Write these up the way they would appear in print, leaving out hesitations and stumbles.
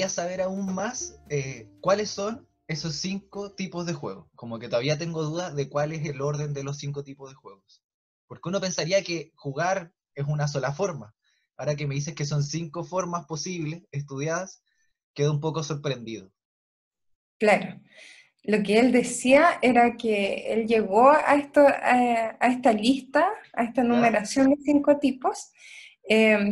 gustaría saber aún más cuáles son esos 5 tipos de juegos. Como que todavía tengo dudas de cuál es el orden de los 5 tipos de juegos. Porque uno pensaría que jugar es una sola forma. Ahora que me dices que son 5 formas posibles estudiadas, quedo un poco sorprendido. Claro. Lo que él decía era que él llegó a esta lista, a esta ¿Ya? numeración de 5 tipos,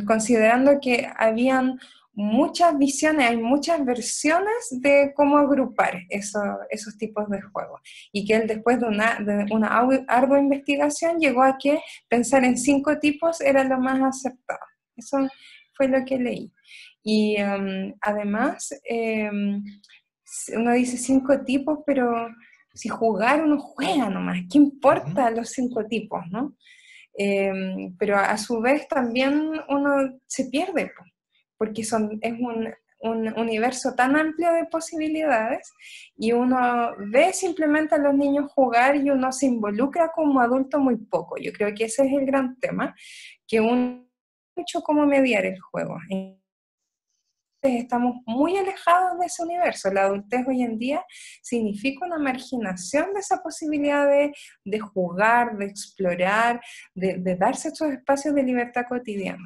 considerando que habían muchas visiones, hay muchas versiones de cómo agrupar esos tipos de juegos. Y que él después de una ardua investigación llegó a que pensar en 5 tipos era lo más acertado. Eso fue lo que leí. Y además, uno dice 5 tipos, pero si jugar uno juega nomás, ¿qué Ujú. importa los 5 tipos, no? Pero a su vez también uno se pierde, po, porque es un universo tan amplio de posibilidades y uno ve simplemente a los niños jugar y uno se involucra como adulto muy poco. Yo creo que ese es el gran tema, que uno mucho cómo mediar el juego. Estamos muy alejados de ese universo. La adultez hoy en día significa una marginación de esa posibilidad de jugar, de explorar, de darse estos espacios de libertad cotidiana,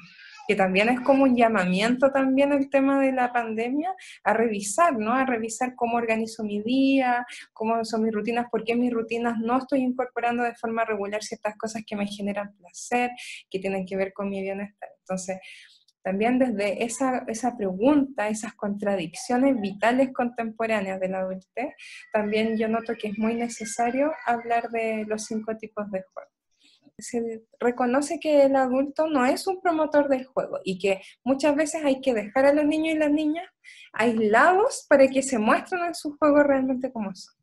que también es como un llamamiento también el tema de la pandemia a revisar, ¿no? A revisar cómo organizo mi día, cómo son mis rutinas, por qué en mis rutinas no estoy incorporando de forma regular ciertas cosas que me generan placer, que tienen que ver con mi bienestar. Entonces, también desde esa pregunta, esas contradicciones vitales contemporáneas de la adultez, también yo noto que es muy necesario hablar de los 5 tipos de juego. Se reconoce que el adulto no es un promotor del juego y que muchas veces hay que dejar a los niños y las niñas aislados para que se muestren en sus juegos realmente como son.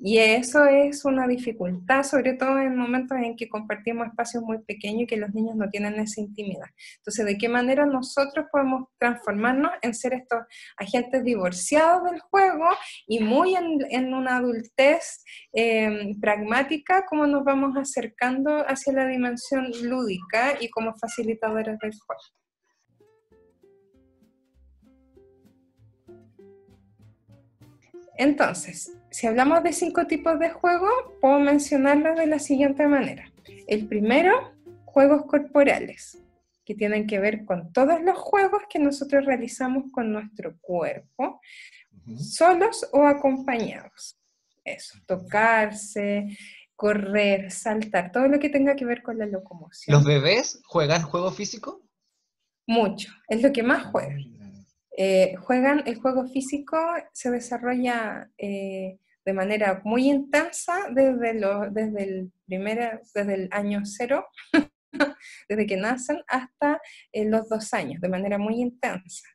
Y eso es una dificultad, sobre todo en momentos en que compartimos espacios muy pequeños y que los niños no tienen esa intimidad. Entonces, ¿de qué manera nosotros podemos transformarnos en ser estos agentes divorciados del juego y muy en una adultez pragmática, cómo nos vamos acercando hacia la dimensión lúdica y como facilitadores del juego? Entonces, si hablamos de 5 tipos de juego, puedo mencionarlos de la siguiente manera. El primero, juegos corporales, que tienen que ver con todos los juegos que nosotros realizamos con nuestro cuerpo, Ujú. solos o acompañados. Eso, tocarse, correr, saltar, todo lo que tenga que ver con la ¿Los locomoción. bebés juegan juego físico? Mucho, es lo que más juegan. Mm. El juego físico se desarrolla de manera muy intensa desde el año cero, desde que nacen hasta los 2 años, de manera muy intensa.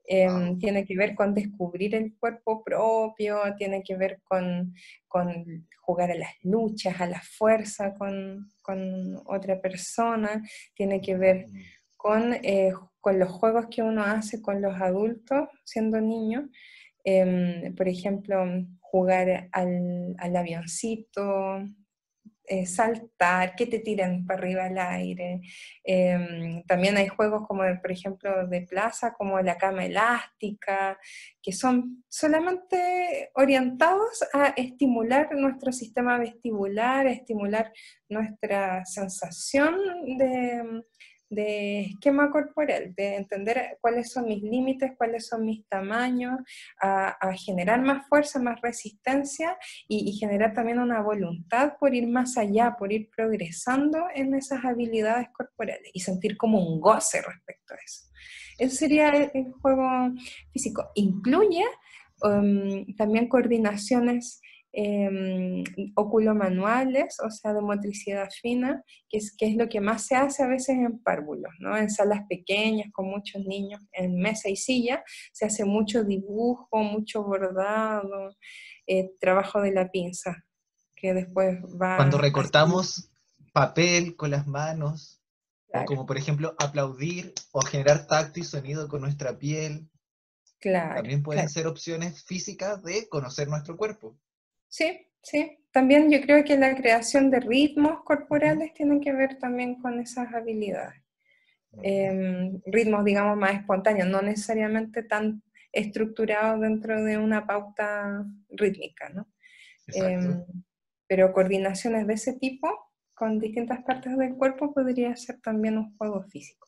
Wow. Tiene que ver con descubrir el cuerpo propio, tiene que ver con jugar a las luchas, a la fuerza con otra persona, tiene que ver Mm. con los juegos que uno hace con los adultos siendo niño. Por ejemplo, jugar al avioncito, saltar, que te tiran para arriba al aire. También hay juegos como, por ejemplo, de plaza, como la cama elástica, que son solamente orientados a estimular nuestro sistema vestibular, a estimular nuestra sensación de esquema corporal, de entender cuáles son mis límites, cuáles son mis tamaños, a generar más fuerza, más resistencia y generar también una voluntad por ir más allá, por ir progresando en esas habilidades corporales y sentir como un goce respecto a eso. Eso sería el juego físico. Incluye también coordinaciones oculomanuales, o sea, de motricidad fina, que es lo que más se hace a veces en párvulos, ¿no? En salas pequeñas, con muchos niños, en mesa y silla, se hace mucho dibujo, mucho bordado, trabajo de la pinza, que después Cuando va así. recortamos papel con las manos, o Claro, como por ejemplo aplaudir o generar tacto y sonido con nuestra piel, claro, también pueden claro. ser opciones físicas de conocer nuestro cuerpo. Sí, sí. También yo creo que la creación de ritmos Ujú. corporales tiene que ver también con esas habilidades. Mm. Ritmos, digamos, más espontáneos, no necesariamente tan estructurados dentro de una pauta rítmica, ¿no? Exacto. Pero coordinaciones de ese tipo, con distintas partes del cuerpo, podría ser también un juego físico.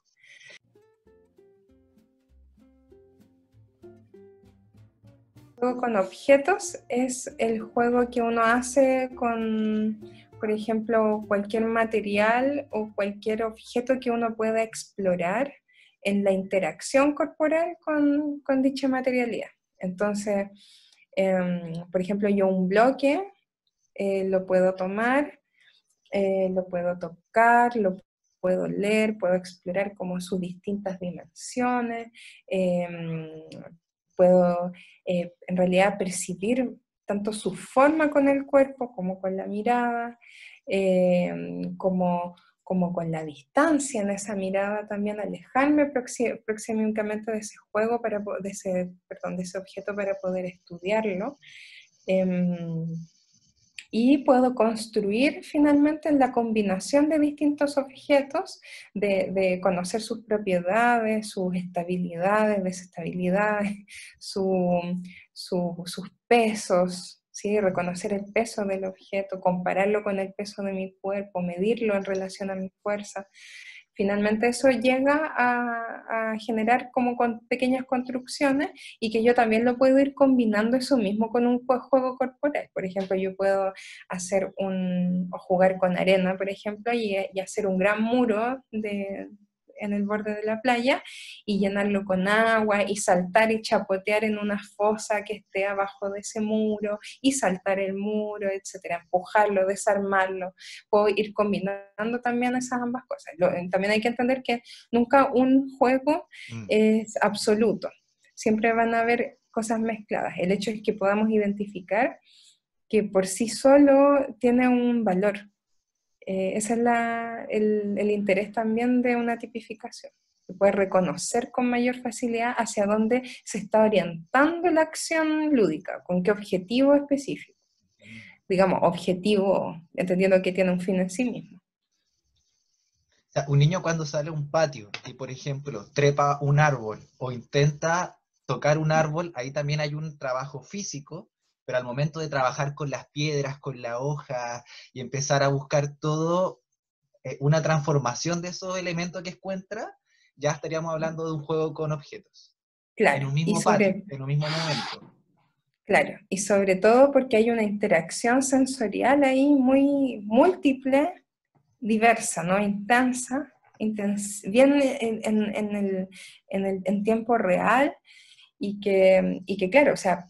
El juego con objetos es el juego que uno hace con, por ejemplo, cualquier material o cualquier objeto que uno pueda explorar en la interacción corporal con dicha materialidad. Entonces, por ejemplo, yo un bloque lo puedo tomar, lo puedo tocar, lo puedo leer, puedo explorar como sus distintas dimensiones, puedo en realidad percibir tanto su forma con el cuerpo como con la mirada, como con la distancia en esa mirada también, alejarme próximamente de ese juego, de ese objeto para poder estudiarlo. Y puedo construir finalmente la combinación de distintos objetos, de conocer sus propiedades, sus estabilidades, desestabilidades, sus pesos, ¿sí? Reconocer el peso del objeto, compararlo con el peso de mi cuerpo, medirlo en relación a mi fuerza. Finalmente eso llega a generar como con pequeñas construcciones y que yo también lo puedo ir combinando eso mismo con un juego corporal. Por ejemplo, yo puedo o jugar con arena, por ejemplo, y hacer un gran muro en el borde de la playa y llenarlo con agua y saltar y chapotear en una fosa que esté abajo de ese muro y saltar el muro, etcétera, empujarlo, desarmarlo. Puedo ir combinando también esas ambas cosas. También hay que entender que nunca un juego Mm. es absoluto, siempre van a haber cosas mezcladas. El hecho es que podamos identificar que por sí solo tiene un valor. Ese es el interés también de una tipificación. Se puede reconocer con mayor facilidad hacia dónde se está orientando la acción lúdica, con qué objetivo específico. Digamos, objetivo, entendiendo que tiene un fin en sí mismo. O sea, un niño cuando sale a un patio y, por ejemplo, trepa un árbol o intenta tocar un árbol, ahí también hay un trabajo físico, pero al momento de trabajar con las piedras, con la hoja y empezar a buscar todo, una transformación de esos elementos que encuentra, ya estaríamos hablando de un juego con objetos, en Claro, un mismo patio, en un mismo momento. claro, y sobre todo porque hay una interacción sensorial ahí muy múltiple, diversa, ¿no? Intensa, bien en tiempo real y que claro, o sea,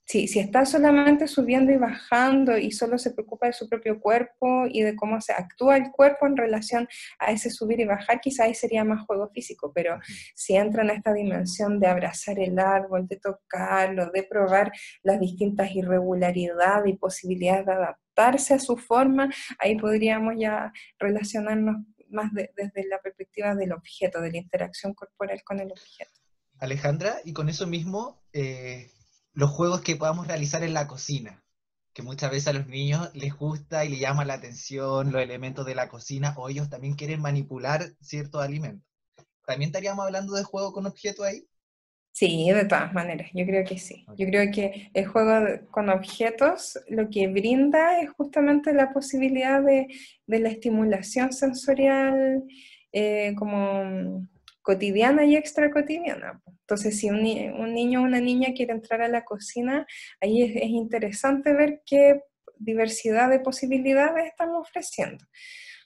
si está solamente subiendo y bajando y solo se preocupa de su propio cuerpo y de cómo se actúa el cuerpo en relación a ese subir y bajar, quizá ahí sería más juego físico, pero si entra en esta dimensión de abrazar el árbol, de tocarlo, de probar las distintas irregularidades y posibilidades de adaptarse a su forma, ahí podríamos ya relacionarnos más desde la perspectiva del objeto, de la interacción corporal con el objeto. Alejandra, y con eso mismo, los juegos que podamos realizar en la cocina, que muchas veces a los niños les gusta y les llama la atención los elementos de la cocina, o ellos también quieren manipular ciertos alimentos. ¿También estaríamos hablando de juego con objeto ahí? Sí, de todas maneras, yo creo que sí. Yo Ok. creo que el juego con objetos lo que brinda es justamente la posibilidad de la estimulación sensorial como cotidiana y extracotidiana. Entonces, si un niño o una niña quiere entrar a la cocina, ahí es interesante ver qué diversidad de posibilidades estamos ofreciendo.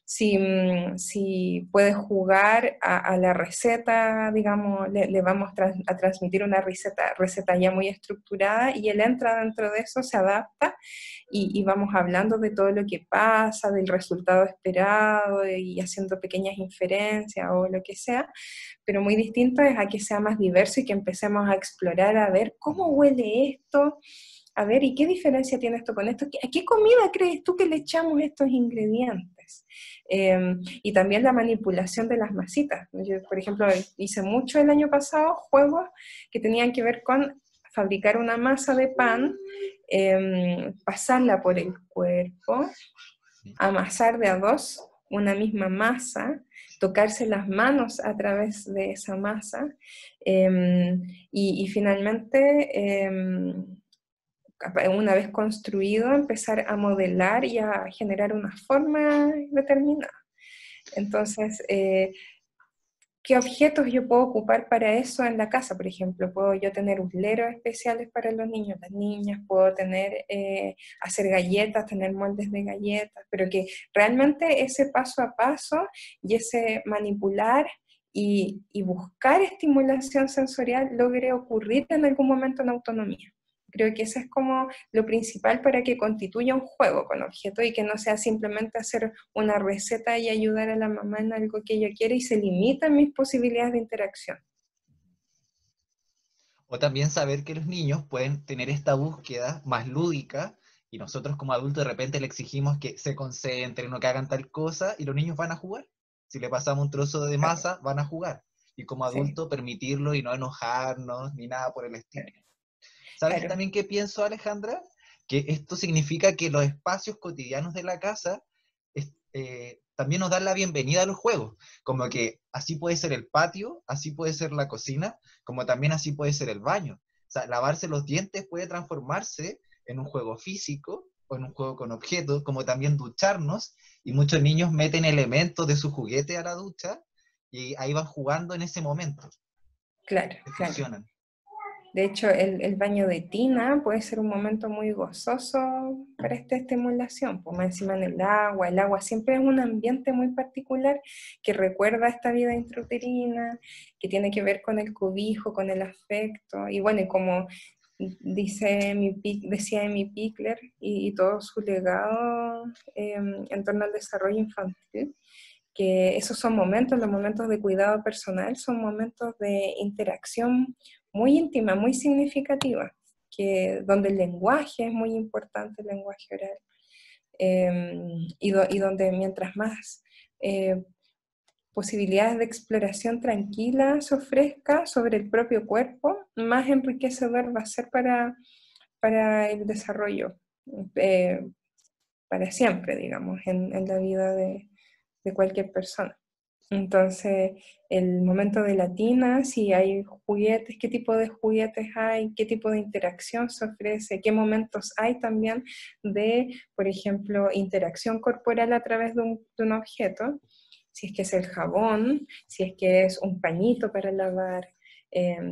Si puede jugar a la receta, digamos, le vamos a transmitir una receta ya muy estructurada y él entra dentro de eso, se adapta y vamos hablando de todo lo que pasa, del resultado esperado y haciendo pequeñas inferencias o lo que sea, pero muy distinto es a que sea más diverso y que empecemos a explorar, a ver cómo huele esto, a ver, ¿y qué diferencia tiene esto con esto? ¿A qué comida crees tú que le echamos estos ingredientes? Y también la manipulación de las masitas. Yo, por ejemplo, hice mucho el año pasado juegos que tenían que ver con fabricar una masa de pan, pasarla por el cuerpo, amasar de a dos, una misma masa, tocarse las manos a través de esa masa, y finalmente, una vez construido, empezar a modelar y a generar una forma determinada. Entonces, ¿qué objetos yo puedo ocupar para eso en la casa? Por ejemplo, puedo yo tener utleros especiales para los niños, las niñas, puedo tener, hacer galletas, tener moldes de galletas, pero que realmente ese paso a paso y ese manipular y buscar estimulación sensorial logre ocurrir en algún momento en autonomía. Creo que eso es como lo principal para que constituya un juego con objetos y que no sea simplemente hacer una receta y ayudar a la mamá en algo que ella quiere y se limitan mis posibilidades de interacción. O también saber que los niños pueden tener esta búsqueda más lúdica y nosotros como adultos de repente le exigimos que se concentren o que hagan tal cosa y los niños van a jugar. Si le pasamos un trozo de Claro, masa, van a jugar. Y como sí, adulto permitirlo y no enojarnos ni nada por el estilo. claro, ¿Sabes claro, también qué pienso, Alejandra? Que esto significa que los espacios cotidianos de la casa también nos dan la bienvenida a los juegos. Como que así puede ser el patio, así puede ser la cocina, como también así puede ser el baño. O sea, lavarse los dientes puede transformarse en un juego físico o en un juego con objetos, como también ducharnos, y muchos niños meten elementos de su juguete a la ducha y ahí van jugando en ese momento, claro, se claro. fusionan. De hecho, el baño de tina puede ser un momento muy gozoso para esta estimulación, pues más encima en el agua siempre es un ambiente muy particular que recuerda esta vida intrauterina, que tiene que ver con el cobijo, con el afecto, y bueno, y como decía Amy Pickler y todo su legado en torno al desarrollo infantil, que esos son momentos, los momentos de cuidado personal, son momentos de interacción muy íntima, muy significativa, donde el lenguaje es muy importante, el lenguaje oral, y donde mientras más eh, posibilidades de exploración tranquila se ofrezca sobre el propio cuerpo, más enriquecedor va a ser para el desarrollo, eh, para siempre, digamos, en la vida de cualquier persona. Entonces, el momento de la tina, si hay juguetes, qué tipo de juguetes hay, qué tipo de interacción se ofrece, qué momentos hay también de, por ejemplo, interacción corporal a través de un objeto, si es que es el jabón, si es que es un pañito para lavar,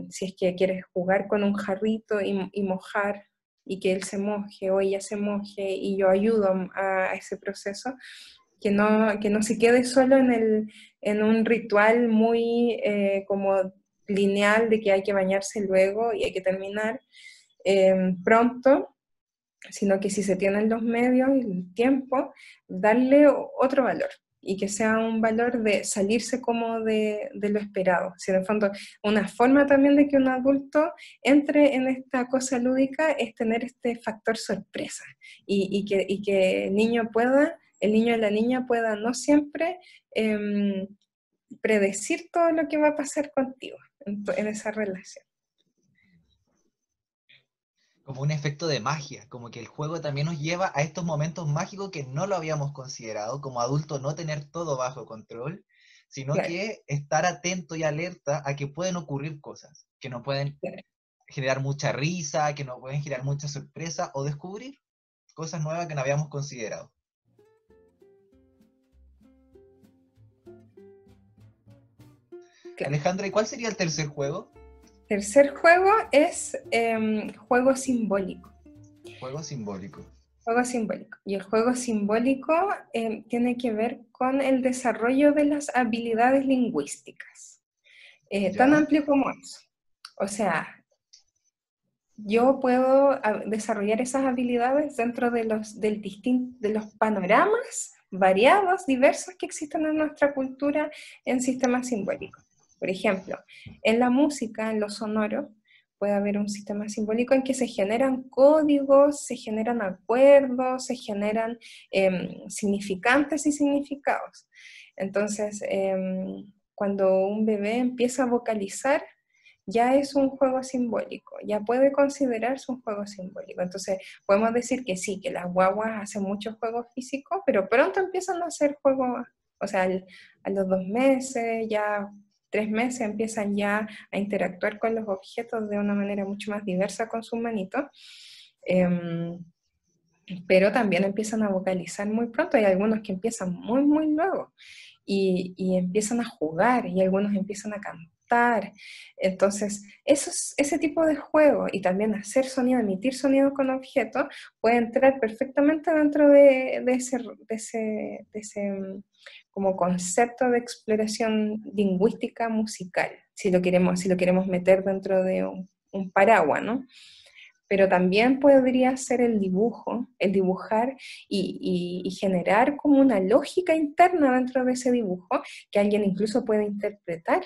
si es que quieres jugar con un jarrito y mojar y que él se moje o ella se moje y yo ayudo a ese proceso, que no se quede solo en un ritual muy como lineal de que hay que bañarse luego y hay que terminar pronto, sino que si se tienen los medios y el tiempo, darle otro valor y que sea un valor de salirse como de lo esperado. Si en el fondo una forma también de que un adulto entre en esta cosa lúdica es tener este factor sorpresa y que el niño o la niña pueda no siempre predecir todo lo que va a pasar contigo en esa relación. Como un efecto de magia, como que el juego también nos lleva a estos momentos mágicos que no lo habíamos considerado, como adulto no tener todo bajo control, sino Claro, que estar atento y alerta a que pueden ocurrir cosas, que nos pueden claro. generar mucha risa, que nos pueden generar mucha sorpresa o descubrir cosas nuevas que no habíamos considerado. Claro. Alejandra, ¿y cuál sería el tercer juego? Tercer juego es juego simbólico. Juego simbólico. Juego simbólico. Y el juego simbólico tiene que ver con el desarrollo de las habilidades lingüísticas. Tan ¿Ya? amplio como eso. O sea, yo puedo desarrollar esas habilidades dentro de los panoramas variados, diversos que existen en nuestra cultura en sistemas simbólicos. Por ejemplo, en la música, en lo sonoro, puede haber un sistema simbólico en que se generan códigos, se generan acuerdos, se generan significantes y significados. Entonces, cuando un bebé empieza a vocalizar, ya es un juego simbólico, ya puede considerarse un juego simbólico. Entonces, podemos decir que sí, que las guaguas hacen muchos juegos físicos, pero pronto empiezan a hacer juegos O sea, a los 2 meses, ya 3 meses, empiezan ya a interactuar con los objetos de una manera mucho más diversa con sus manitos. Pero también empiezan a vocalizar muy pronto. Hay algunos que empiezan muy, muy luego y empiezan a jugar y algunos empiezan a cantar. Entonces, ese tipo de juego y también hacer sonido, emitir sonidos con objetos, puede entrar perfectamente dentro de ese como concepto de exploración lingüística musical, si lo queremos meter dentro de un paraguas, ¿no? Pero también podría ser el dibujo, el dibujar y generar como una lógica interna dentro de ese dibujo que alguien incluso puede interpretar.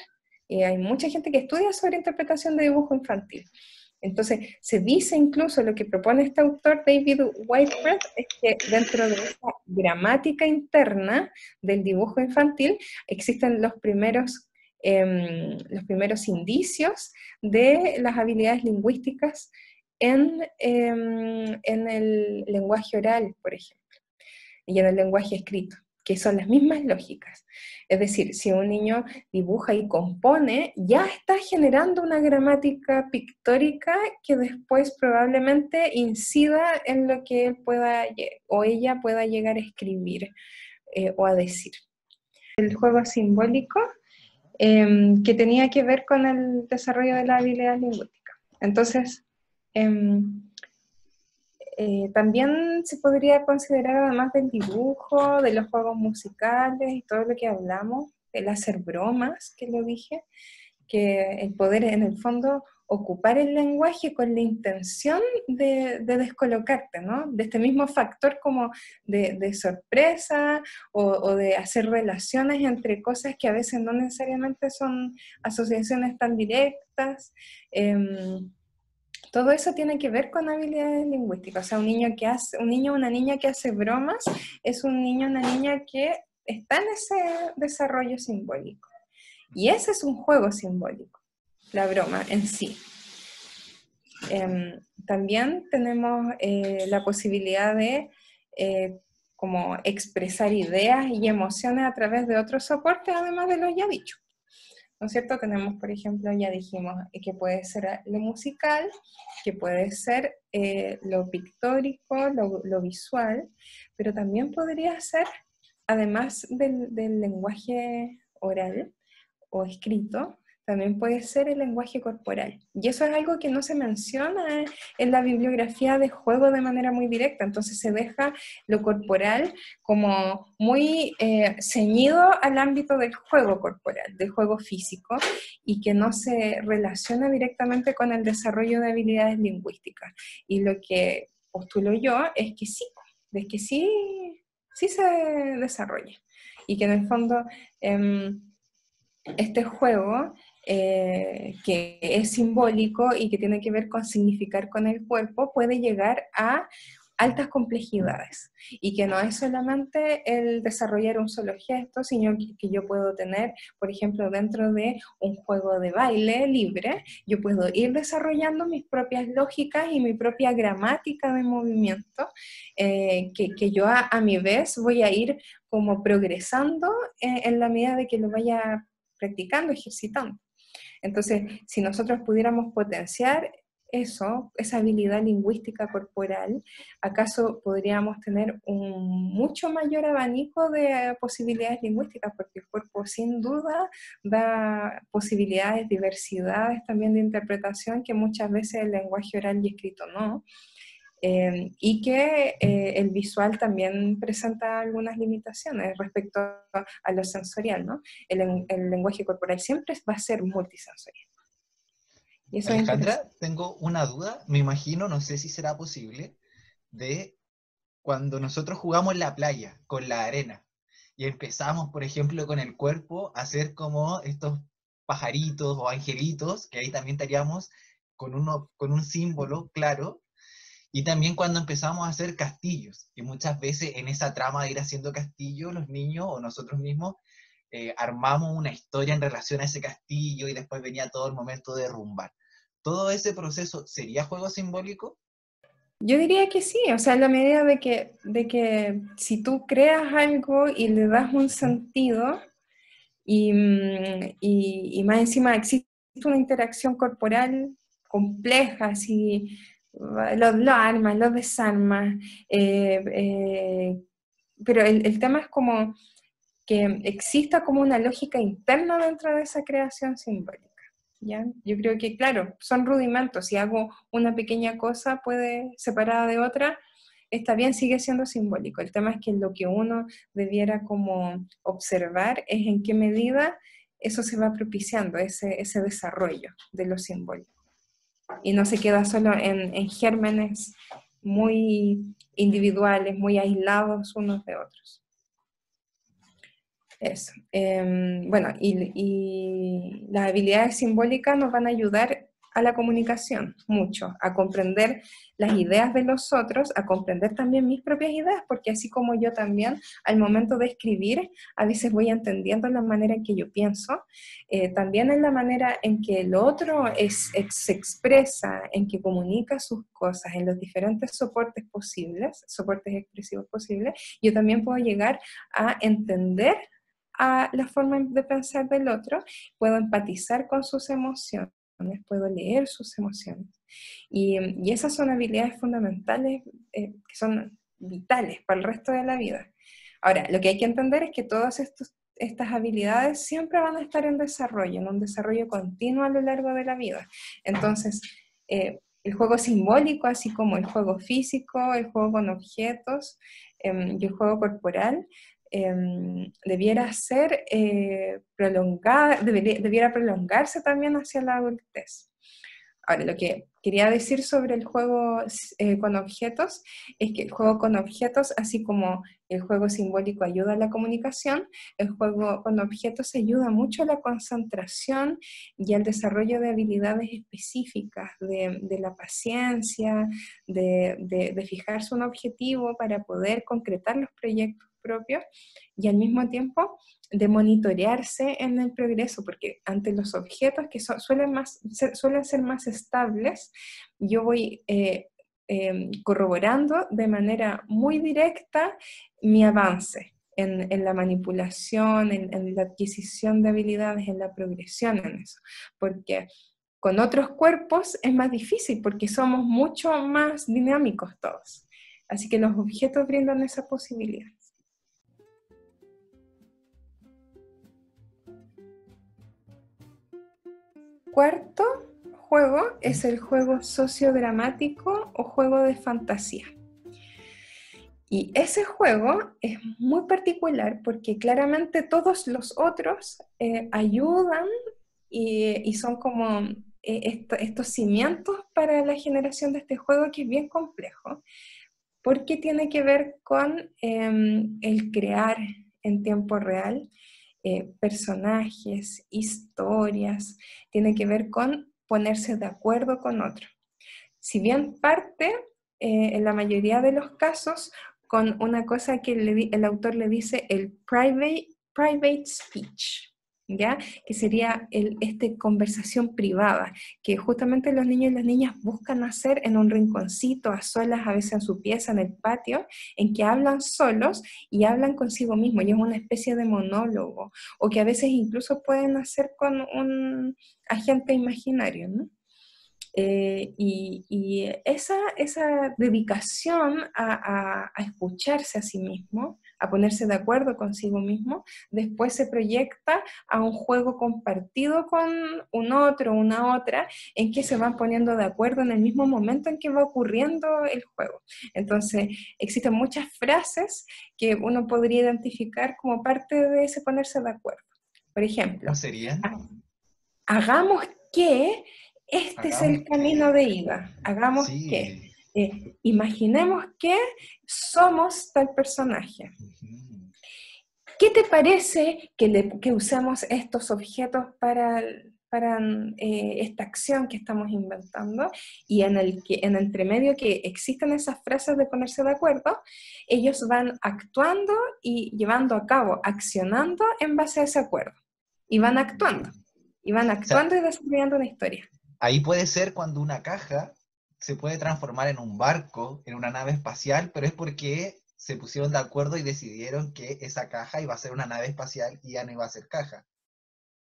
Hay mucha gente que estudia sobre interpretación de dibujo infantil. Entonces, se dice incluso, lo que propone este autor, David Whitebread, es que dentro de esa gramática interna del dibujo infantil existen los primeros indicios de las habilidades lingüísticas en el lenguaje oral, por ejemplo, y en el lenguaje escrito, que son las mismas lógicas. Es decir, si un niño dibuja y compone, ya está generando una gramática pictórica que después probablemente incida en lo que él pueda o ella pueda llegar a escribir o a decir. El juego simbólico que tenía que ver con el desarrollo de la habilidad lingüística. Entonces, también se podría considerar, además del dibujo, de los juegos musicales y todo lo que hablamos, el hacer bromas, que lo dije, que el poder en el fondo ocupar el lenguaje con la intención de descolocarte, ¿no? De este mismo factor como de sorpresa o de hacer relaciones entre cosas que a veces no necesariamente son asociaciones tan directas. Todo eso tiene que ver con habilidades lingüísticas. O sea, un niño o una niña que hace bromas es un niño o una niña que está en ese desarrollo simbólico. Y ese es un juego simbólico, la broma en sí. También tenemos la posibilidad de como expresar ideas y emociones a través de otros soportes, además de los ya dichos. ¿No es cierto? Tenemos, por ejemplo, ya dijimos que puede ser lo musical, que puede ser lo pictórico, lo visual, pero también podría ser, además del lenguaje oral o escrito, también puede ser el lenguaje corporal. Y eso es algo que no se menciona en la bibliografía de juego de manera muy directa, entonces se deja lo corporal como muy ceñido al ámbito del juego corporal, del juego físico, y que no se relaciona directamente con el desarrollo de habilidades lingüísticas. Y lo que postulo yo es que sí se desarrolla. Y que en el fondo este juego, que es simbólico y que tiene que ver con significar con el cuerpo, puede llegar a altas complejidades y que no es solamente el desarrollar un solo gesto, sino que yo puedo tener, por ejemplo, dentro de un juego de baile libre, yo puedo ir desarrollando mis propias lógicas y mi propia gramática de movimiento, que yo a mi vez voy a ir como progresando en la medida de que lo vaya practicando, ejercitando. Entonces, si nosotros pudiéramos potenciar esa habilidad lingüística corporal, ¿acaso podríamos tener un mucho mayor abanico de posibilidades lingüísticas? Porque el cuerpo sin duda da posibilidades, diversidades también de interpretación que muchas veces el lenguaje oral y escrito no. Y que el visual también presenta algunas limitaciones respecto a lo sensorial, ¿no? El lenguaje corporal siempre va a ser multisensorial. Y eso es Alejandra, interesante. tengo una duda, me imagino, no sé si será posible, de cuando nosotros jugamos en la playa, con la arena, y empezamos, por ejemplo, con el cuerpo a hacer como estos pajaritos o angelitos, que ahí también estaríamos con un símbolo claro, y también cuando empezamos a hacer castillos, y muchas veces en esa trama de ir haciendo castillos, los niños o nosotros mismos armamos una historia en relación a ese castillo y después venía todo el momento de derrumbar. ¿Todo ese proceso sería juego simbólico? Yo diría que sí, o sea, en la medida de que si tú creas algo y le das un sentido y más encima existe una interacción corporal compleja, así, lo armas, lo desarmas, eh, eh, pero el tema es como que exista como una lógica interna dentro de esa creación simbólica. ¿Ya? Yo creo que, claro, son rudimentos. Si hago una pequeña cosa puede separada de otra, está bien, sigue siendo simbólico. El tema es que lo que uno debiera como observar es en qué medida eso se va propiciando, ese desarrollo de lo simbólico. Y no se queda solo en gérmenes muy individuales, muy aislados unos de otros. Eso. Bueno, y las habilidades simbólicas nos van a ayudar a la comunicación mucho, a comprender las ideas de los otros, a comprender también mis propias ideas, porque así como yo también, al momento de escribir, a veces voy entendiendo la manera en que yo pienso, también en la manera en que el otro se expresa, en que comunica sus cosas, en los diferentes soportes posibles, soportes expresivos posibles, yo también puedo llegar a entender a la forma de pensar del otro, puedo empatizar con sus emociones, puedo leer sus emociones. Y esas son habilidades fundamentales que son vitales para el resto de la vida. Ahora, lo que hay que entender es que todas estas habilidades siempre van a estar en un desarrollo continuo a lo largo de la vida. Entonces, el juego simbólico, así como el juego físico, el juego con objetos y el juego corporal, debiera ser debiera prolongarse también hacia la adultez. Ahora, lo que quería decir sobre el juego con objetos es que el juego con objetos, así como el juego simbólico ayuda a la comunicación, el juego con objetos ayuda mucho a la concentración y al desarrollo de habilidades específicas, de la paciencia, de fijarse un objetivo para poder concretar los proyectos propios y al mismo tiempo de monitorearse en el progreso, porque ante los objetos que suelen ser más estables, yo voy corroborando de manera muy directa mi avance en la manipulación, en la adquisición de habilidades, en la progresión en eso, porque con otros cuerpos es más difícil, porque somos mucho más dinámicos todos. Así que los objetos brindan esa posibilidad. Cuarto juego es el juego sociodramático o juego de fantasía. Y ese juego es muy particular porque claramente todos los otros ayudan y son como estos cimientos para la generación de este juego, que es bien complejo, porque tiene que ver con el crear en tiempo real personajes, historias, tiene que ver con ponerse de acuerdo con otro. Si bien parte, en la mayoría de los casos, con una cosa que el autor le dice el private speech, ¿ya? Que sería conversación privada, que justamente los niños y las niñas buscan hacer en un rinconcito, a solas, a veces en su pieza, en el patio, en que hablan solos y hablan consigo mismos, y es una especie de monólogo, o que a veces incluso pueden hacer con un agente imaginario, ¿no? Y esa dedicación a escucharse a sí mismo, a ponerse de acuerdo consigo mismo, después se proyecta a un juego compartido con un otro, una otra, en que se van poniendo de acuerdo en el mismo momento en que va ocurriendo el juego. Entonces, existen muchas frases que uno podría identificar como parte de ese ponerse de acuerdo. Por ejemplo, ¿Cómo serían? hagamos que este es Hagamos el camino que... de ida, hagamos que, Sí. imaginemos que somos tal personaje. Ujú. ¿Qué te parece que usemos estos objetos para esta acción que estamos inventando? Y en el entremedio que existen esas frases de ponerse de acuerdo, ellos van actuando y llevando a cabo, accionando en base a ese acuerdo. Y van actuando. Y van O sea, actuando y desarrollando una historia. ahí puede ser cuando una caja se puede transformar en un barco, en una nave espacial, pero es porque se pusieron de acuerdo y decidieron que esa caja iba a ser una nave espacial y ya no iba a ser caja.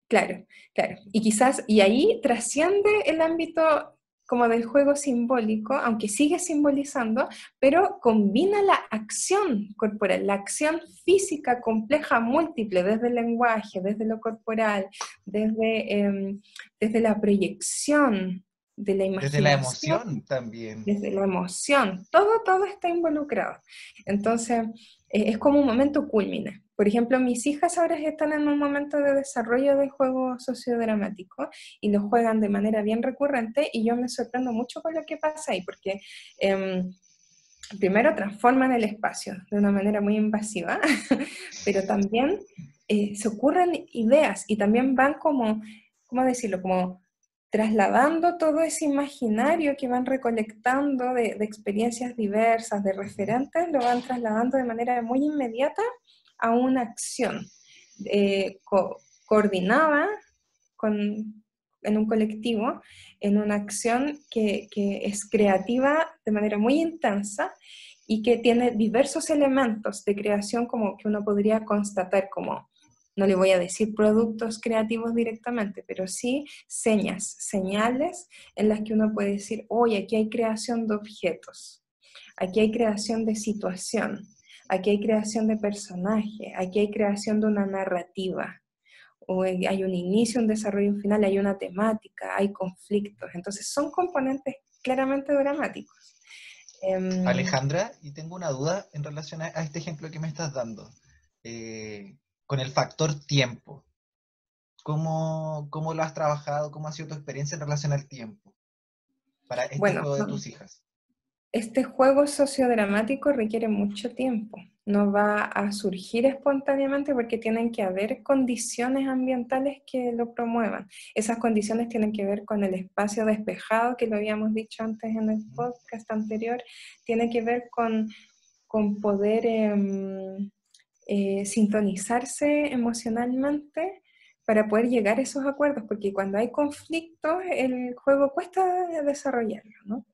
Claro, claro. Y quizás, y ahí trasciende el ámbito como del juego simbólico, aunque sigue simbolizando, pero combina la acción corporal, la acción física compleja, múltiple, desde el lenguaje, desde lo corporal, desde la proyección, de la Desde la imaginación, emoción también. desde la emoción, todo está involucrado. Entonces, es como un momento culmine. Por ejemplo, mis hijas ahora están en un momento de desarrollo del juego sociodramático y lo juegan de manera bien recurrente y yo me sorprendo mucho con lo que pasa ahí, porque primero transforman el espacio de una manera muy invasiva, pero también se ocurren ideas y también van como, ¿cómo decirlo? Como trasladando todo ese imaginario que van recolectando de experiencias diversas, de Ujú. referentes, lo van trasladando de manera muy inmediata a una acción coordinada con, en un colectivo, en una acción que es creativa de manera muy intensa y que tiene diversos elementos de creación como que uno podría constatar como, no le voy a decir productos creativos directamente, pero sí señas, señales en las que uno puede decir, oye, aquí hay creación de objetos, aquí hay creación de situación, aquí hay creación de personaje, aquí hay creación de una narrativa, o hay un inicio, un desarrollo, un final, hay una temática, hay conflictos. Entonces son componentes claramente dramáticos. Um, Alejandra, y tengo una duda en relación a este ejemplo que me estás dando. Con el factor tiempo. ¿Cómo lo has trabajado? ¿Cómo ha sido tu experiencia en relación al tiempo para este bueno, juego de tus hijas? este juego sociodramático requiere mucho tiempo. No va a surgir espontáneamente porque tienen que haber condiciones ambientales que lo promuevan. Esas condiciones tienen que ver con el espacio despejado, que lo habíamos dicho antes en el podcast anterior, tiene que ver con poder sintonizarse emocionalmente para poder llegar a esos acuerdos, porque cuando hay conflictos el juego cuesta desarrollarlo, ¿no?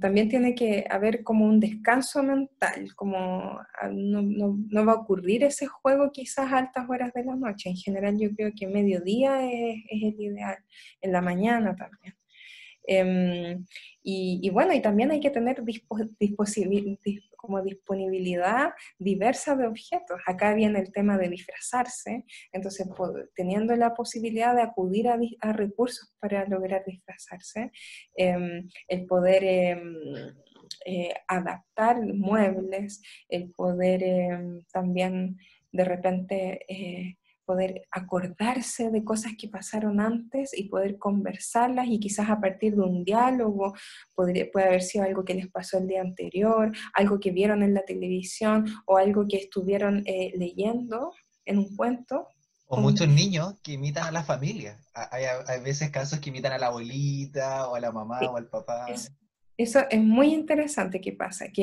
También tiene que haber como un descanso mental, como no va a ocurrir ese juego quizás a altas horas de la noche. En general yo creo que mediodía es el ideal, en la mañana también. Y bueno, y también hay que tener como disponibilidad diversa de objetos. Acá viene el tema de disfrazarse, entonces teniendo la posibilidad de acudir a recursos para lograr disfrazarse, el poder adaptar muebles, el poder también de repente poder acordarse de cosas que pasaron antes y poder conversarlas y quizás a partir de un diálogo puede haber sido algo que les pasó el día anterior, algo que vieron en la televisión o algo que estuvieron leyendo en un cuento. O muchos niños que imitan a la familia. Hay veces casos que imitan a la abuelita, o a la mamá, o Sí, al papá. es- eso es muy interesante que pasa, que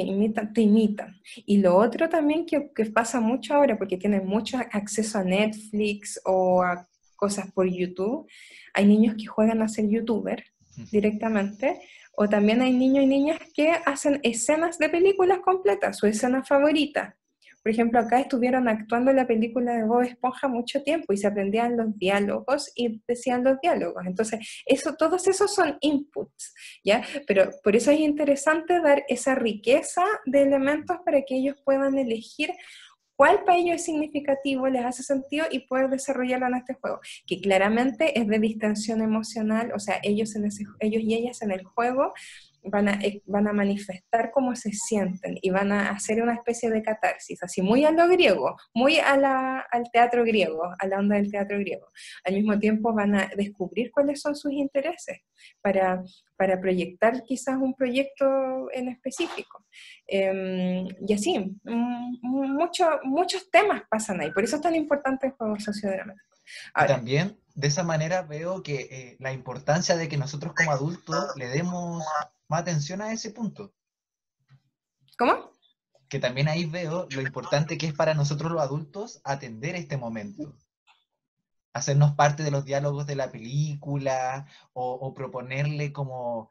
te imitan. Y lo otro también que pasa mucho ahora, porque tienen mucho acceso a Netflix o a cosas por YouTube, hay niños que juegan a ser youtuber Ujú. directamente, o también hay niños y niñas que hacen escenas de películas completas, su escena favorita. Por ejemplo, acá estuvieron actuando la película de Bob Esponja mucho tiempo y se aprendían los diálogos y decían los diálogos. Entonces, todos esos son inputs, ¿ya? Pero por eso es interesante dar esa riqueza de elementos para que ellos puedan elegir cuál para ellos es significativo, les hace sentido y poder desarrollarlo en este juego, que claramente es de distensión emocional, o sea, ellos y ellas en el juego van a manifestar cómo se sienten y van a hacer una especie de catarsis, así muy a lo griego, muy al teatro griego, a la onda del teatro griego. Al mismo tiempo van a descubrir cuáles son sus intereses para, para proyectar quizás un proyecto en específico. Y así, muchos temas pasan ahí, por eso es tan importante el juego sociodramático. Y Ahora, también de esa manera veo que la importancia de que nosotros como adultos le demos más atención a ese punto. ¿cómo? Que también ahí veo lo importante que es para nosotros los adultos atender este momento. Hacernos parte de los diálogos de la película o proponerle como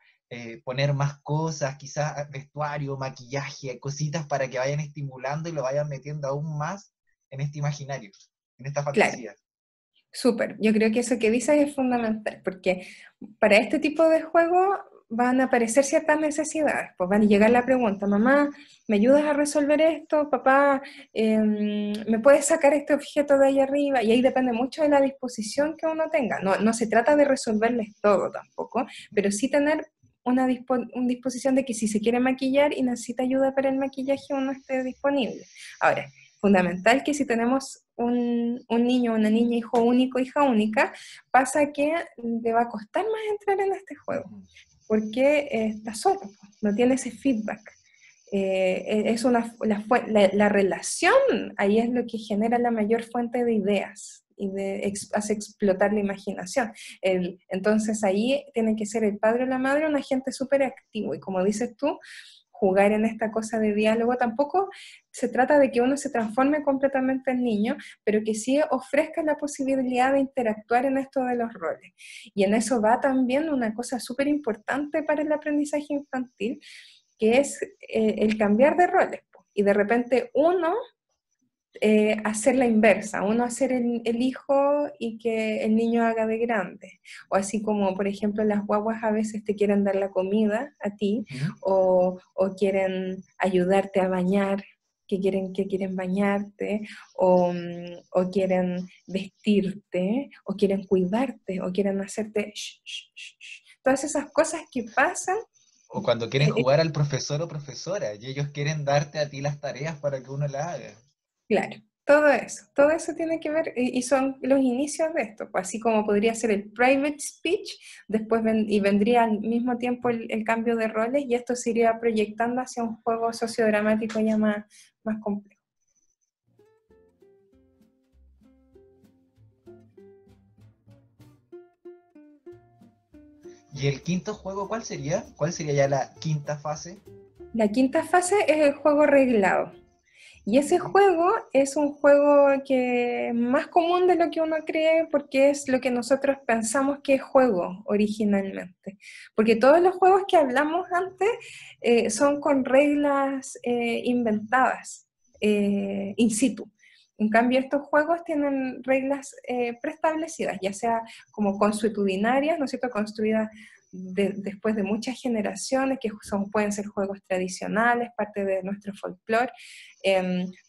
poner más cosas, quizás vestuario, maquillaje, cositas para que vayan estimulando y lo vayan metiendo aún más en este imaginario, en esta Claro. fantasía. Súper, yo creo que eso que dices es fundamental, porque para este tipo de juego van a aparecer ciertas necesidades, pues van a llegar la pregunta, mamá, ¿me ayudas a resolver esto? Papá, ¿me puedes sacar este objeto de ahí arriba? Y ahí depende mucho de la disposición que uno tenga. No, no se trata de resolverles todo tampoco, pero sí tener una disposición de que si se quiere maquillar y necesita ayuda para el maquillaje, uno esté disponible. Ahora, fundamental que si tenemos un niño, una niña, hijo único, hija única, pasa que le va a costar más entrar en este juego, porque está solo, no tiene ese feedback. Es la relación, ahí es lo que genera la mayor fuente de ideas y hace explotar la imaginación. Entonces ahí tiene que ser el padre o la madre un agente súper activo y como dices tú, jugar en esta cosa de diálogo. Tampoco se trata de que uno se transforme completamente en niño, pero que sí ofrezca la posibilidad de interactuar en esto de los roles. Y en eso va también una cosa súper importante para el aprendizaje infantil, que es el cambiar de roles. Y de repente uno hacer la inversa, uno hacer el hijo y que el niño haga de grande. O así como, por ejemplo, las guaguas a veces te quieren dar la comida a ti o quieren ayudarte a bañar, que quieren bañarte, o quieren vestirte, o quieren cuidarte, o quieren hacerte... Todas esas cosas que pasan. O cuando quieren jugar al profesor o profesora y ellos quieren darte a ti las tareas para que uno las haga. Claro, todo eso tiene que ver y son los inicios de esto, pues así como podría ser el private speech, después vendría al mismo tiempo el cambio de roles y esto se iría proyectando hacia un juego sociodramático ya más complejo. ¿Y el quinto juego cuál sería? ¿Cuál sería ya la quinta fase? La quinta fase es el juego reglado. Y ese juego es un juego que es más común de lo que uno cree porque es lo que nosotros pensamos que es juego originalmente. Porque todos los juegos que hablamos antes son con reglas inventadas, in situ. En cambio, estos juegos tienen reglas preestablecidas, ya sea como consuetudinarias, ¿no es cierto?, construidas después de muchas generaciones, que pueden ser juegos tradicionales, parte de nuestro folclore,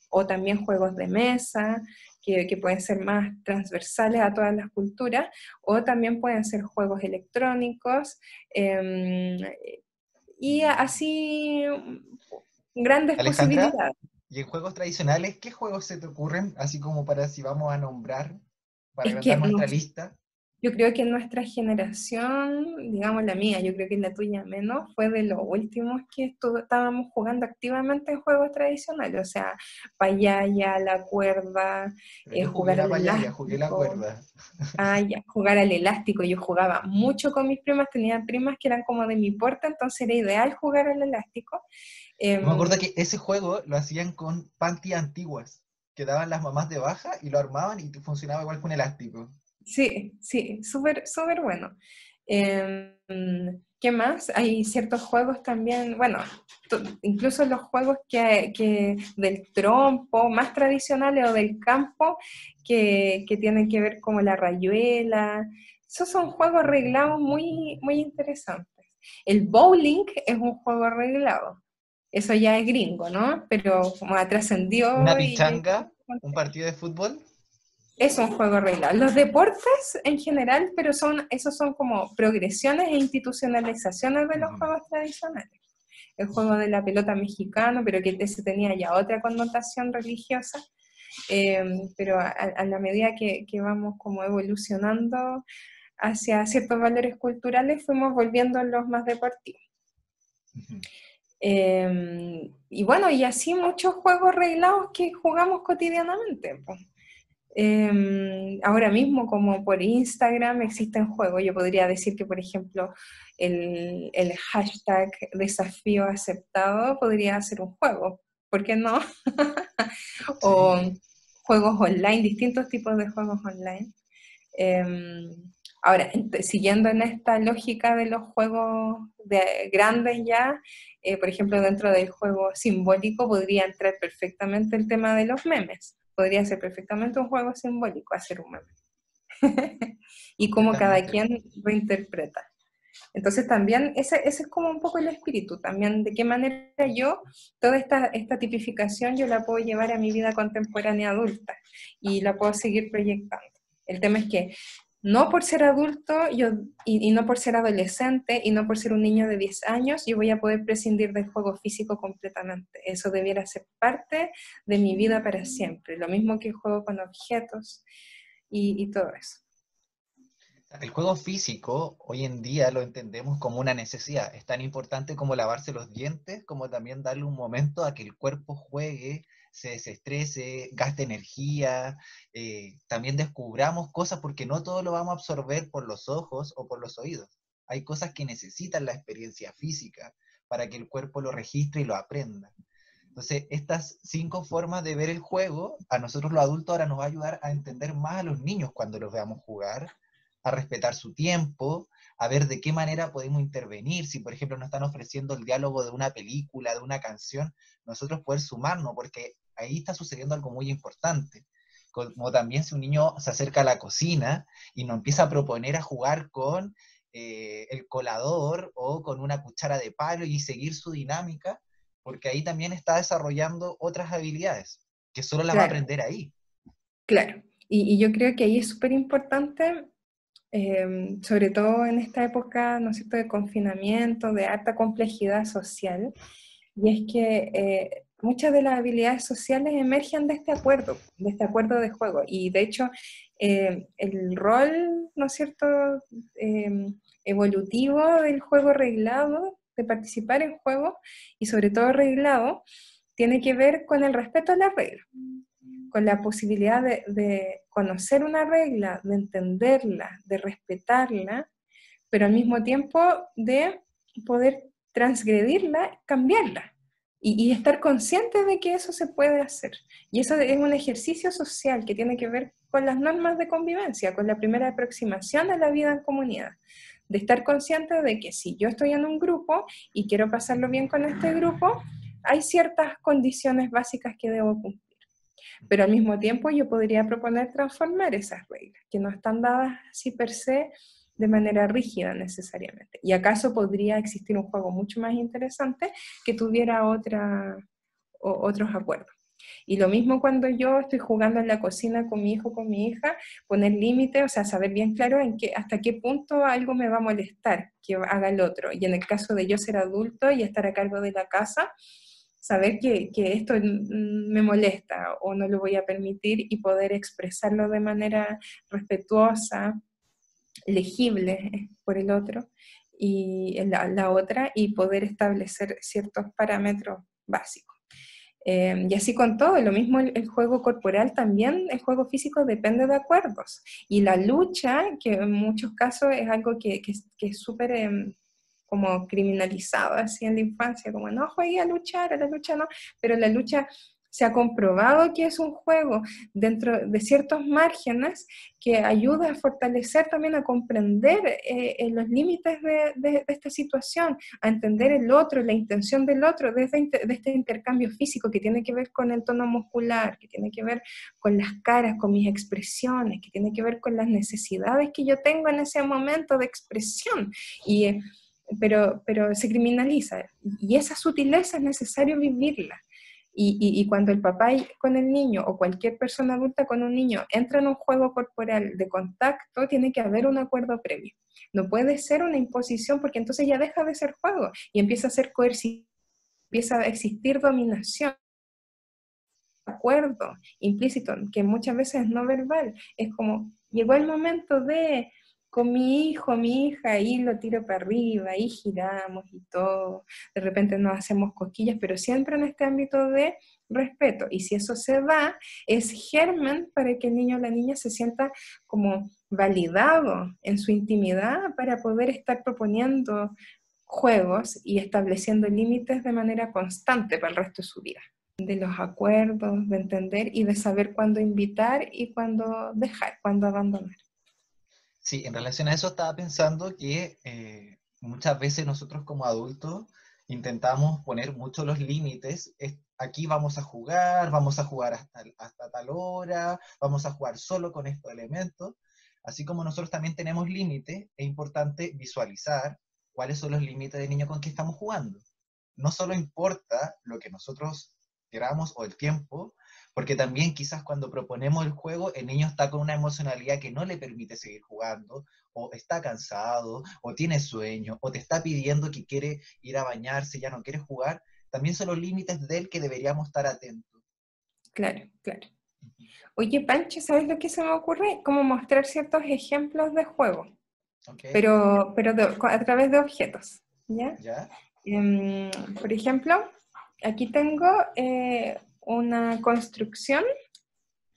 o también juegos de mesa, que pueden ser más transversales a todas las culturas, o también pueden ser juegos electrónicos, y así grandes Alejandra, posibilidades. ¿y en juegos tradicionales qué juegos se te ocurren? Así como para si vamos a nombrar, para Es agrandar que nuestra lista. yo creo que nuestra generación, digamos la mía, yo creo que la tuya menos, fue de los últimos que estábamos jugando activamente en juegos tradicionales, o sea, payaya, la cuerda, Pero yo jugué jugar la al payaya, jugué la elástico. cuerda. Ah, ya, jugar al elástico. Yo jugaba mucho con mis primas, tenía primas que eran como de mi porte, entonces era ideal jugar al elástico. Yo me acuerdo Em, que ese juego lo hacían con panty antiguas, que daban las mamás de baja y lo armaban y funcionaba igual con elástico. sí, sí, súper, súper bueno. Em, ¿Qué más? Hay ciertos juegos también, bueno, incluso los juegos que del trompo, más tradicionales o del campo, que tienen que ver como la rayuela. Esos son juegos arreglados muy, muy interesantes. El bowling es un juego arreglado. Eso ya es gringo, ¿no? Pero como ha Una trascendido y pichanga, un partido de fútbol. es un juego arreglado. Los deportes en general, pero esos son como progresiones e institucionalizaciones de los juegos tradicionales. El juego de la pelota mexicano, pero que ese tenía ya otra connotación religiosa, pero a la medida que vamos como evolucionando hacia ciertos valores culturales, fuimos volviendo los más deportivos. Y bueno, y así muchos juegos arreglados que jugamos cotidianamente, pues. Ahora mismo, como por Instagram existen juegos, yo podría decir que, por ejemplo, el hashtag desafío aceptado podría ser un juego, ¿por qué no? O Sí. juegos online, distintos tipos de juegos online. Ahora, siguiendo en esta lógica de los juegos grandes ya, por ejemplo, dentro del juego simbólico podría entrar perfectamente el tema de los memes. Podría ser perfectamente un juego simbólico, hacer un meme. Y cómo cada Completamente. quien reinterpreta. Entonces también ese es como un poco el espíritu, también de qué manera yo, toda esta tipificación yo la puedo llevar a mi vida contemporánea adulta y la puedo seguir proyectando. El tema es que no por ser adulto y no por ser adolescente y no por ser un niño de 10 años, yo voy a poder prescindir del juego físico completamente. Eso debiera ser parte de mi vida para siempre. Lo mismo que juego con objetos y todo eso. El juego físico hoy en día lo entendemos como una necesidad. Es tan importante como lavarse los dientes, como también darle un momento a que el cuerpo juegue, se desestrese, gaste energía, también descubramos cosas porque no todo lo vamos a absorber por los ojos o por los oídos. Hay cosas que necesitan la experiencia física para que el cuerpo lo registre y lo aprenda. Entonces, estas 5 formas de ver el juego, a nosotros los adultos ahora nos va a ayudar a entender más a los niños cuando los veamos jugar, a respetar su tiempo, a ver de qué manera podemos intervenir. Si, por ejemplo, nos están ofreciendo el diálogo de una película, de una canción, nosotros poder sumarnos, porque ahí está sucediendo algo muy importante. Como también si un niño se acerca a la cocina y nos empieza a proponer a jugar con el colador o con una cuchara de palo y seguir su dinámica, porque ahí también está desarrollando otras habilidades, que solo las va a Claro, aprender ahí. claro. Y yo creo que ahí es súper importante, sobre todo en esta época, ¿no es cierto?, de confinamiento, de alta complejidad social, y es que muchas de las habilidades sociales emergen de este acuerdo de juego, y de hecho el rol, ¿no es cierto?, eh, evolutivo del juego reglado, de participar en juegos, y sobre todo reglado, tiene que ver con el respeto a las reglas, con la posibilidad de conocer una regla, de entenderla, de respetarla, pero al mismo tiempo de poder transgredirla, cambiarla y estar consciente de que eso se puede hacer. Y eso es un ejercicio social que tiene que ver con las normas de convivencia, con la primera aproximación a la vida en comunidad. De estar consciente de que si yo estoy en un grupo y quiero pasarlo bien con este grupo, hay ciertas condiciones básicas que debo cumplir. Pero al mismo tiempo yo podría proponer transformar esas reglas, que no están dadas así per se de manera rígida necesariamente. ¿Y acaso podría existir un juego mucho más interesante que tuviera otros acuerdos? Y lo mismo cuando yo estoy jugando en la cocina con mi hijo, con mi hija, poner límites, o sea, saber bien claro hasta qué punto algo me va a molestar que haga el otro. Y en el caso de yo ser adulto y estar a cargo de la casa, saber que esto me molesta o no lo voy a permitir y poder expresarlo de manera respetuosa, legible por el otro y la otra, y poder establecer ciertos parámetros básicos. Y así con todo, lo mismo el juego corporal también, el juego físico depende de acuerdos. Y la lucha, que en muchos casos es algo que es súper como criminalizado así en la infancia, como no juegue a la lucha no, pero la lucha se ha comprobado que es un juego dentro de ciertos márgenes que ayuda a fortalecer también, a comprender los límites de esta situación, a entender el otro, la intención del otro, de este intercambio físico que tiene que ver con el tono muscular, que tiene que ver con las caras, con mis expresiones, que tiene que ver con las necesidades que yo tengo en ese momento de expresión. Pero se criminaliza, y esa sutileza es necesario vivirla. Y cuando el papá con el niño o cualquier persona adulta con un niño entra en un juego corporal de contacto, tiene que haber un acuerdo previo. No puede ser una imposición, porque entonces ya deja de ser juego y empieza a ser coercivo, empieza a existir dominación, acuerdo implícito, que muchas veces es no verbal. Es como, llegó el momento de, con mi hijo, mi hija, y lo tiro para arriba, y giramos y todo. De repente nos hacemos cosquillas, pero siempre en este ámbito de respeto. Y si eso se da, es germen para que el niño o la niña se sienta como validado en su intimidad para poder estar proponiendo juegos y estableciendo límites de manera constante para el resto de su vida, de los acuerdos, de entender y de saber cuándo invitar y cuándo dejar, cuándo abandonar. Sí, en relación a eso estaba pensando que muchas veces nosotros como adultos intentamos poner mucho los límites. Aquí vamos a jugar hasta tal hora, vamos a jugar solo con estos elementos. Así como nosotros también tenemos límites, es importante visualizar cuáles son los límites del niño con que estamos jugando. No solo importa lo que nosotros queramos o el tiempo, porque también quizás cuando proponemos el juego, el niño está con una emocionalidad que no le permite seguir jugando, o está cansado, o tiene sueño, o te está pidiendo que quiere ir a bañarse, ya no quiere jugar. También son los límites de él que deberíamos estar atentos. Claro, claro. Oye, Pancho, ¿sabes lo que se me ocurre? Como mostrar ciertos ejemplos de juego, ¿Ok? a través de objetos, ¿ya? ¿Ya? Por ejemplo, aquí tengo una construcción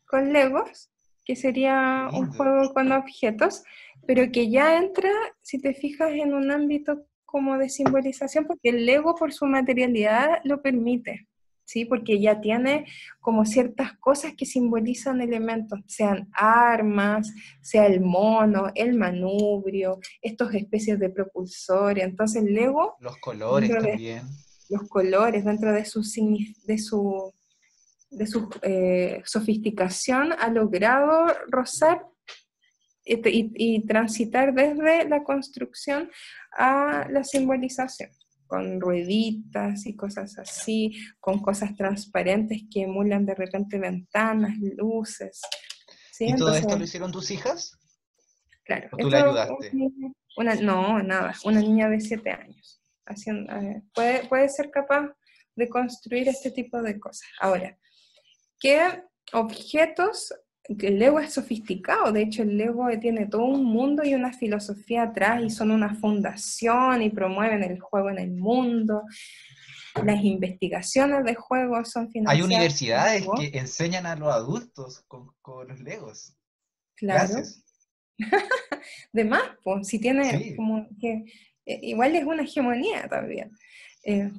con Legos, que Qué sería un lindo. juego con objetos, pero que ya entra, si te fijas, en un ámbito como de simbolización, porque el Lego por su materialidad lo permite, ¿sí? Porque ya tiene como ciertas cosas que simbolizan elementos, sean armas, sea el mono, el manubrio, estas especies de propulsores. Entonces el Lego, Los colores dentro de también. los colores, dentro de su sofisticación, ha logrado rozar y transitar desde la construcción a la simbolización, con rueditas y cosas así, con cosas transparentes que emulan de repente ventanas, luces, ¿sí? ¿Y todo Entonces, esto lo hicieron tus hijas? claro, ¿O tú le esto ayudaste? no, nada, una niña de 7 años puede ser capaz de construir este tipo de cosas. Ahora, ¿qué objetos? Que el Lego es sofisticado, de hecho el Lego tiene todo un mundo y una filosofía atrás y son una fundación y promueven el juego en el mundo. Las investigaciones de juegos son Hay financiadas por universidades Lego, que enseñan a los adultos con los Legos. claro. Clases. De más, pues, si tiene Sí. como que, igual es una hegemonía también.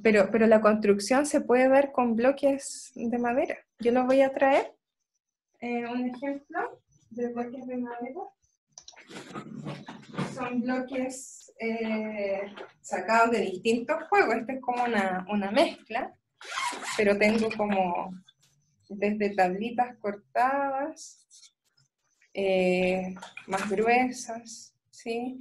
Pero la construcción se puede dar con bloques de madera. Yo lo voy a traer, un ejemplo de bloques de madera. Son bloques sacados de distintos juegos. Este es como una mezcla, pero tengo como desde tablitas cortadas, más gruesas, ¿sí?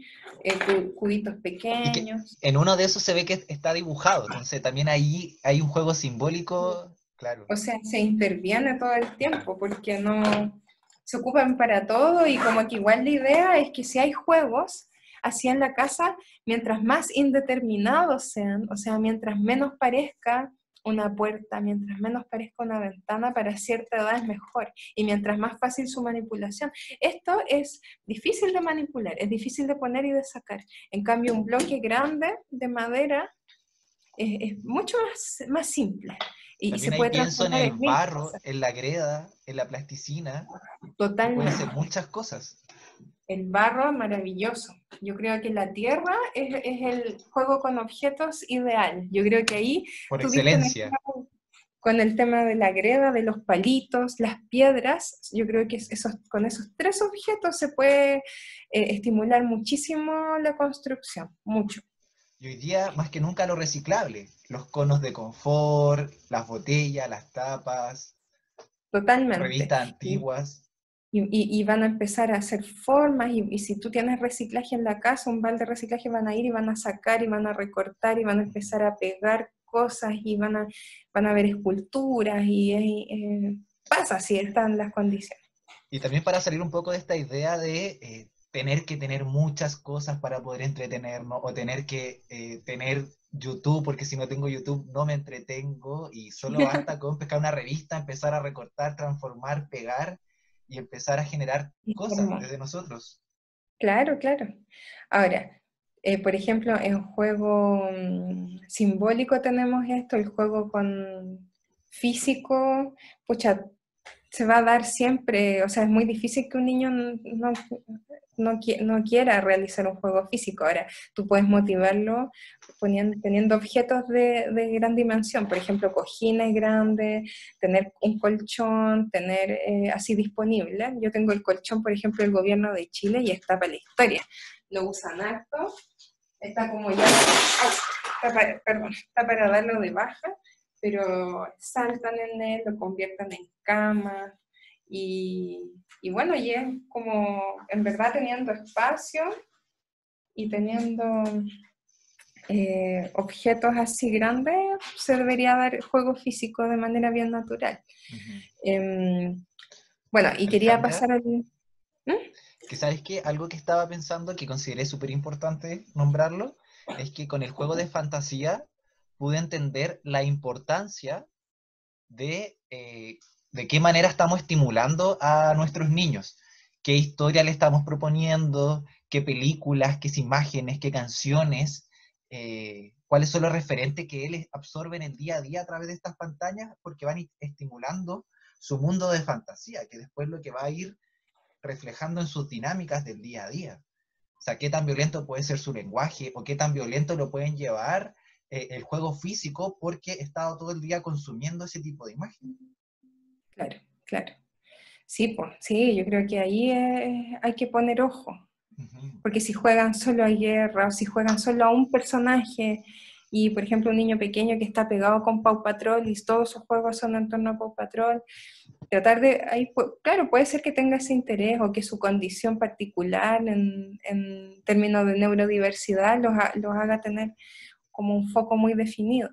Cubitos Y que pequeños. en uno de esos se ve que está dibujado, entonces también ahí hay un juego simbólico, claro. O sea, se interviene todo el tiempo porque no se ocupan para todo y como que igual la idea es que si hay juegos así en la casa, mientras más indeterminados sean, o sea, mientras menos parezca una puerta, mientras menos parezca una ventana, para cierta edad es mejor y mientras más fácil su manipulación. Esto es difícil de manipular, es difícil de poner y de sacar. En cambio, un bloque grande de madera es mucho más simple y se También ahí puede pienso en transformar el en mil barro, cosas. en la greda, en la plasticina, que pueden ser Totalmente. muchas cosas, El barro maravilloso. Yo creo que la tierra es el juego con objetos ideal. Yo creo que ahí por tuviste un excelencia. ejemplo con el tema de la greda, de los palitos, las piedras. Yo creo que con esos tres objetos se puede estimular muchísimo la construcción, mucho. Y hoy día, más que nunca, lo reciclable. Los conos de confort, las botellas, las tapas, Totalmente. revistas Y, antiguas. y van a empezar a hacer formas y si tú tienes reciclaje en la casa, un balde de reciclaje, van a ir y van a sacar y van a recortar y van a empezar a pegar cosas y van a ver esculturas pasa si están las condiciones. Y también para salir un poco de esta idea de tener que tener muchas cosas para poder entretenernos o tener que tener YouTube, porque si no tengo YouTube no me entretengo y solo basta con pescar una revista, empezar a recortar, transformar, pegar y empezar a generar Y cosas como, desde nosotros. claro, claro. Ahora, por ejemplo, en juego simbólico tenemos esto, el juego con físico, pucha, se va a dar siempre, o sea, es muy difícil que un niño no quiera realizar un juego físico. Ahora, tú puedes motivarlo teniendo objetos de gran dimensión, por ejemplo, cojines grandes, tener un colchón, tener así disponible. Yo tengo el colchón, por ejemplo, del gobierno de Chile y está para la historia. Lo usan harto, está como ya, está para darlo de baja, pero saltan en él, lo convierten en cama, y bueno, y es como, en verdad, teniendo espacio y teniendo objetos así grandes, se debería dar juego físico de manera bien natural. Bueno, y quería Alejandra, pasar al... que sabes que algo que estaba pensando que consideré súper importante nombrarlo, es que con el juego de fantasía pude entender la importancia de qué manera estamos estimulando a nuestros niños, qué historia le estamos proponiendo, qué películas, qué imágenes, qué canciones, cuáles son los referentes que él absorbe en el día a día a través de estas pantallas, porque van estimulando su mundo de fantasía, que después lo que va a ir reflejando en sus dinámicas del día a día. O sea, qué tan violento puede ser su lenguaje o qué tan violento lo pueden llevar el juego físico porque he estado todo el día consumiendo ese tipo de imágenes. Claro, claro. Sí, pues, sí, yo creo que ahí hay que poner ojo, Uh-huh. porque si juegan solo a guerra o si juegan solo a un personaje, y por ejemplo un niño pequeño que está pegado con Paw Patrol y todos sus juegos son en torno a Paw Patrol, tratar de, ahí, claro, puede ser que tenga ese interés o que su condición particular en términos de neurodiversidad los haga tener como un foco muy definido,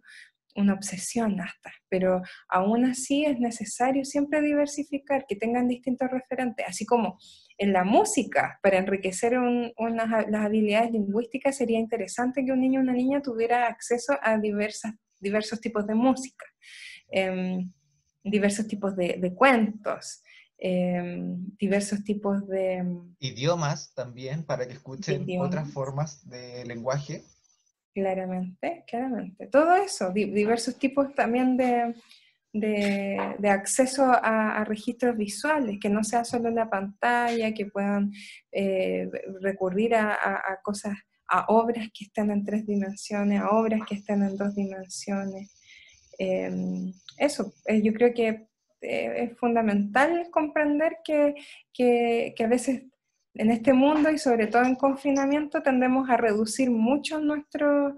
una obsesión hasta, pero aún así es necesario siempre diversificar, que tengan distintos referentes, así como en la música, para enriquecer las habilidades lingüísticas, sería interesante que un niño o una niña tuviera acceso a diversos tipos de música, diversos tipos de cuentos, diversos tipos Idiomas también, para que de escuchen otras idiomas. formas de lenguaje. Claramente, claramente. Todo eso, diversos tipos también de acceso a registros visuales, que no sea solo la pantalla, que puedan recurrir a cosas, a obras que están en 3 dimensiones, a obras que están en 2 dimensiones. Eso, yo creo que es fundamental comprender que a veces en este mundo y sobre todo en confinamiento tendemos a reducir mucho nuestros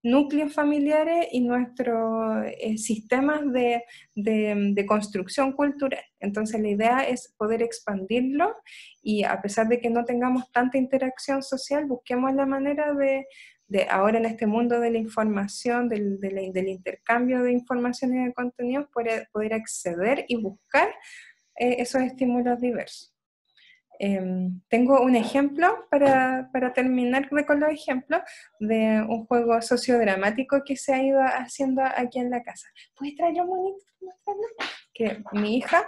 núcleos familiares y nuestros sistemas de construcción cultural. Entonces la idea es poder expandirlo y a pesar de que no tengamos tanta interacción social, busquemos la manera de ahora en este mundo de la información, del intercambio de información y de contenidos, poder acceder y buscar esos estímulos diversos. Tengo un ejemplo para terminar con los ejemplos de un juego sociodramático que se ha ido haciendo aquí en la casa. ¿Puedes traerlo, monito? Que mi hija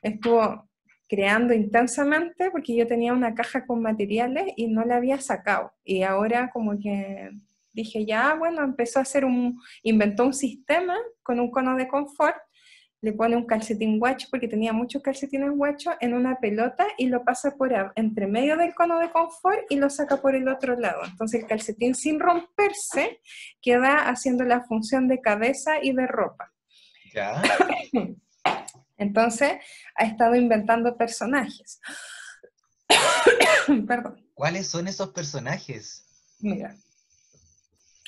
estuvo creando intensamente porque yo tenía una caja con materiales y no la había sacado. Y ahora como que dije, ya, bueno, inventó un sistema con un cono de confort, le pone un calcetín guacho, porque tenía muchos calcetines guachos, en una pelota y lo pasa entre medio del cono de confort y lo saca por el otro lado. Entonces el calcetín, sin romperse, queda haciendo la función de cabeza y de ropa. ¿Ya? Entonces ha estado inventando personajes. Perdón. ¿Cuáles son esos personajes? Mira,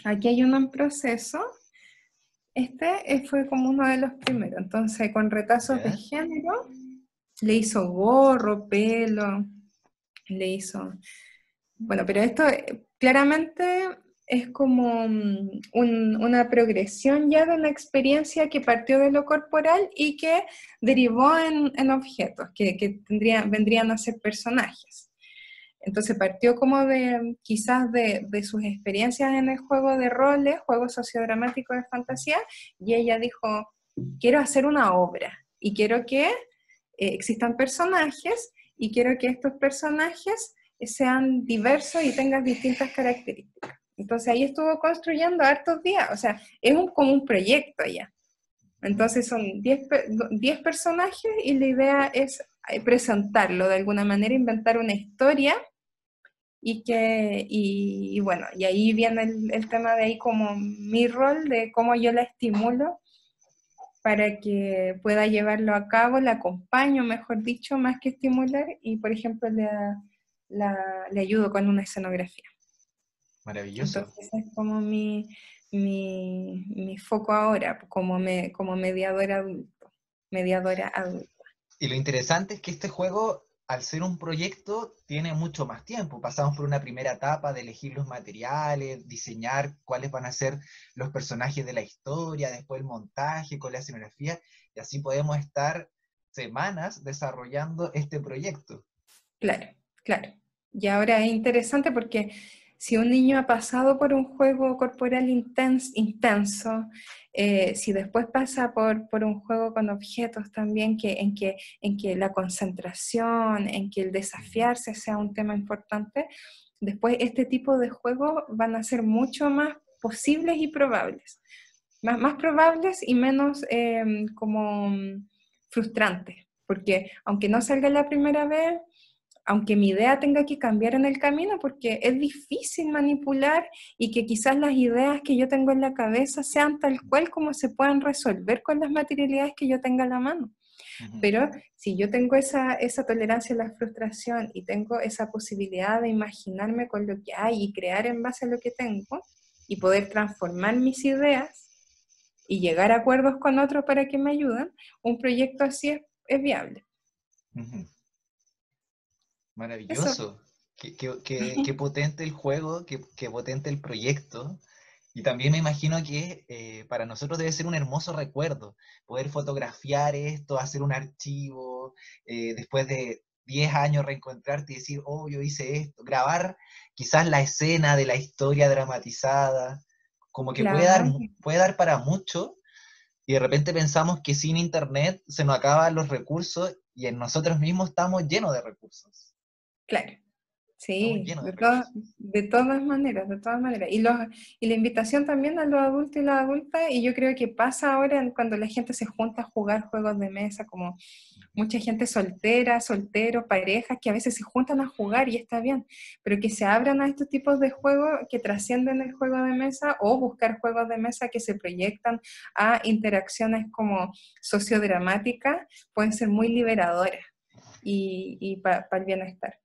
aquí hay uno en proceso. Este fue como uno de los primeros. Entonces, con retazos de ¿Ya? género, le hizo gorro, pelo, le hizo... Bueno, pero esto claramente es como una progresión ya de una experiencia que partió de lo corporal y que derivó en objetos que vendrían a ser personajes. Entonces partió como quizás de sus experiencias en el juego de roles, juego sociodramático de fantasía, y ella dijo, quiero hacer una obra y quiero que existan personajes y quiero que estos personajes sean diversos y tengan distintas características. Entonces ahí estuvo construyendo hartos días, o sea, es como un proyecto ya. Entonces son 10 personajes y la idea es presentarlo de alguna manera, inventar una historia y bueno, y ahí viene el tema de ahí como mi rol, de cómo yo la estimulo para que pueda llevarlo a cabo, la acompaño, mejor dicho, más que estimular, y por ejemplo le ayudo con una escenografía. Maravilloso. Entonces es como mi foco ahora, como mediadora adulta. Y lo interesante es que este juego, al ser un proyecto, tiene mucho más tiempo. Pasamos por una primera etapa de elegir los materiales, diseñar cuáles van a ser los personajes de la historia, después el montaje con la escenografía, y así podemos estar semanas desarrollando este proyecto. Claro, claro. Y ahora es interesante porque si un niño ha pasado por un juego corporal intenso, si después pasa por un juego con objetos también, en que la concentración, en que el desafiarse sea un tema importante, después este tipo de juegos van a ser mucho más posibles y probables. Más probables y menos como frustrantes, porque aunque no salga la primera vez, aunque mi idea tenga que cambiar en el camino, porque es difícil manipular y que quizás las ideas que yo tengo en la cabeza sean tal cual como se puedan resolver con las materialidades que yo tenga a la mano. Ujú. Pero si yo tengo esa tolerancia a la frustración y tengo esa posibilidad de imaginarme con lo que hay y crear en base a lo que tengo y poder transformar mis ideas y llegar a acuerdos con otros para que me ayuden, un proyecto así es viable. Ujú. Eso. Maravilloso. Qué potente el juego, qué potente el proyecto. Y también me imagino que para nosotros debe ser un hermoso recuerdo poder fotografiar esto, hacer un archivo, después de 10 años reencontrarte y decir, oh, yo hice esto, grabar quizás la escena de la historia dramatizada, como que Claro, puede dar para mucho, y de repente pensamos que sin internet se nos acaban los recursos y en nosotros mismos estamos llenos de recursos. claro. Estamos Sí, llenos de de, recursos. de todas maneras, de todas maneras. Y la invitación también a los adultos y las adultas, y yo creo que pasa ahora cuando la gente se junta a jugar juegos de mesa, como mucha gente soltera, solteros, parejas, que a veces se juntan a jugar y está bien, pero que se abran a estos tipos de juegos que trascienden el juego de mesa o buscar juegos de mesa que se proyectan a interacciones como sociodramáticas, pueden ser muy liberadoras y para el bienestar.